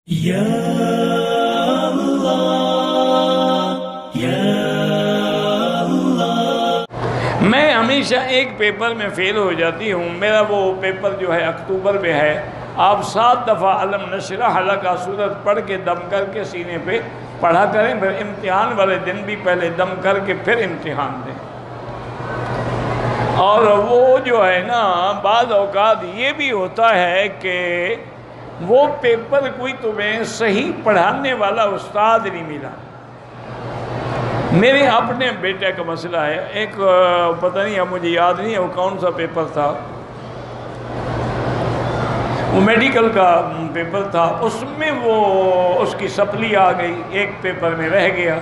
یا اللہ یا اللہ۔ میں ہمیشہ ایک پیپر میں فیل ہو جاتی ہوں۔ میرا وہ پیپر جو ہے اکتوبر میں ہے۔ آپ 7 دفعہ علم نشرح کا سورت پڑھ کے دم کر کے سینے پہ پڑھا کریں، پھر امتحان والے دن بھی پہلے دم کر کے پھر امتحان دیں۔ اور وہ جو ہے نا، بعض اوقات یہ بھی ہوتا ہے کہ وہ پیپر کوئی تمہیں صحیح پڑھانے والا استاد نہیں ملا۔ میرے اپنے بیٹے کا مسئلہ ہے، ایک پتہ نہیں، اب مجھے یاد نہیں ہے وہ کون سا پیپر تھا، وہ میڈیکل کا پیپر تھا، اس میں وہ اس کی سپلی آ گئی، ایک پیپر میں رہ گیا۔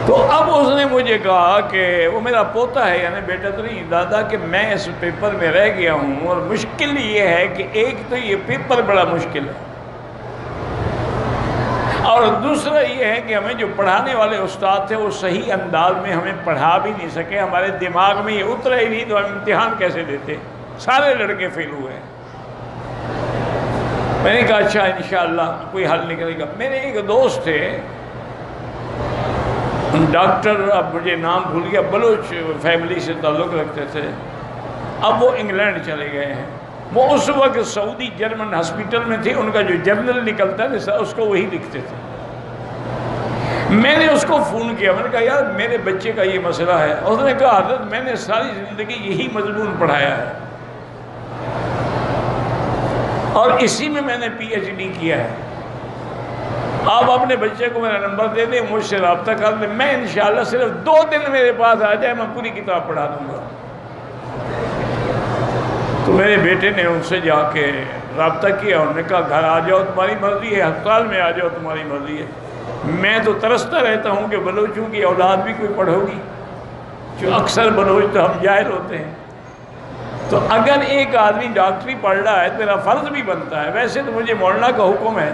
تو اب اس نے مجھے کہا کہ وہ میرا پوتا ہے، یعنی بیٹا تو نہیں، دادا، کہ میں اس پیپر میں رہ گیا ہوں، اور مشکل یہ ہے کہ ایک تو یہ پیپر بڑا مشکل ہے، اور دوسرا یہ ہے کہ ہمیں جو پڑھانے والے استاد تھے وہ صحیح انداز میں ہمیں پڑھا بھی نہیں سکے، ہمارے دماغ میں یہ اترا ہی نہیں، تو ہم امتحان کیسے دیتے؟ سارے لڑکے فیل ہوئے۔ میں نے کہا اچھا انشاءاللہ کوئی حل نکلے گا۔ میرے ایک دوست تھے ڈاکٹر، اب مجھے نام بھول گیا، بلوچ فیملی سے تعلق رکھتے تھے، اب وہ انگلینڈ چلے گئے ہیں۔ وہ اس وقت سعودی جرمن ہاسپٹل میں تھے، ان کا جو جرنل نکلتا ہے اس کو وہی لکھتے تھے۔ میں نے اس کو فون کیا، میں نے کہا یار میرے بچے کا یہ مسئلہ ہے۔ اس نے کہا حضرت میں نے ساری زندگی یہی مضمون پڑھایا ہے، اور اسی میں نے پی ایچ ڈی کیا ہے، آپ اپنے بچے کو میرا نمبر دے دیں، مجھ سے رابطہ کر لیں، میں انشاءاللہ صرف 2 دن میرے پاس آ جائے، میں پوری کتاب پڑھا دوں گا۔ تو میرے بیٹے نے ان سے جا کے رابطہ کیا، انہوں نے کہا گھر آ جاؤ تمہاری مرضی ہے، ہسپتال میں آ جاؤ تمہاری مرضی ہے۔ میں تو ترستا رہتا ہوں کہ بلوچوں کی اولاد بھی کوئی پڑھو گی، جو اکثر بلوچ تو ہم جاہل ہوتے ہیں۔ تو اگر ایک آدمی ڈاکٹری پڑھ رہا ہے تو میرا فرض بھی بنتا ہے، ویسے تو مجھے مولانا کا حکم ہے۔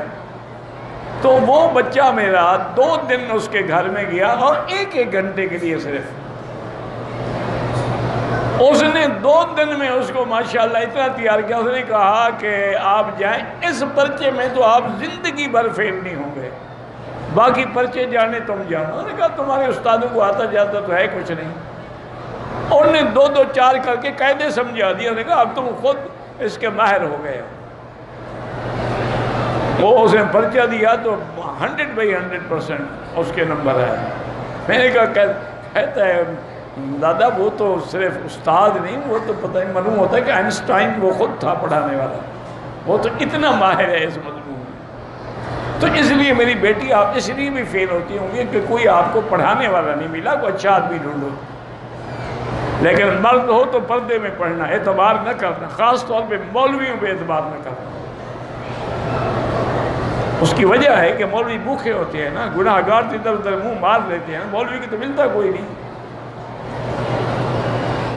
تو وہ بچہ میرا 2 دن اس کے گھر میں گیا، اور 1 گھنٹے کے لیے صرف اس نے 2 دن میں اس کو ماشاءاللہ اتنا تیار کیا۔ اس نے کہا کہ آپ جائیں، اس پرچے میں تو آپ زندگی بھر فیل نہیں ہوں گے، باقی پرچے جانے تم جانو۔ انہوں نے کہا تمہارے استادوں کو آتا جاتا تو ہے کچھ نہیں۔ انہوں نے 2 4 کر کے قاعدے سمجھا دیا۔ انہوں نے کہا اب تم خود اس کے ماہر ہو گئے ہو۔ وہ اس نے پرچہ دیا تو 100% اس کے نمبر ہے۔ میں نے کہا کہتا ہے دادا وہ تو صرف استاد نہیں، وہ تو پتہ نہیں معلوم ہوتا ہے کہ آئنسٹائن وہ خود تھا پڑھانے والا، وہ تو اتنا ماہر ہے اس مضمون میں۔ تو اس لیے میری بیٹی آپ اس لیے بھی فیل ہوتی ہوں گی کہ کوئی آپ کو پڑھانے والا نہیں ملا، کوئی اچھا آدمی ڈھونڈو۔ لیکن مرد ہو تو پردے میں پڑھنا، اعتبار نہ کرنا، خاص طور پہ مولویوں پہ اعتبار نہ کرنا۔ اس کی وجہ ہے کہ مولوی بھوکے ہوتے ہیں نا، گناہ گار ادھر ادھر منہ مار لیتے ہیں، مولوی کی تو ملتا کوئی نہیں۔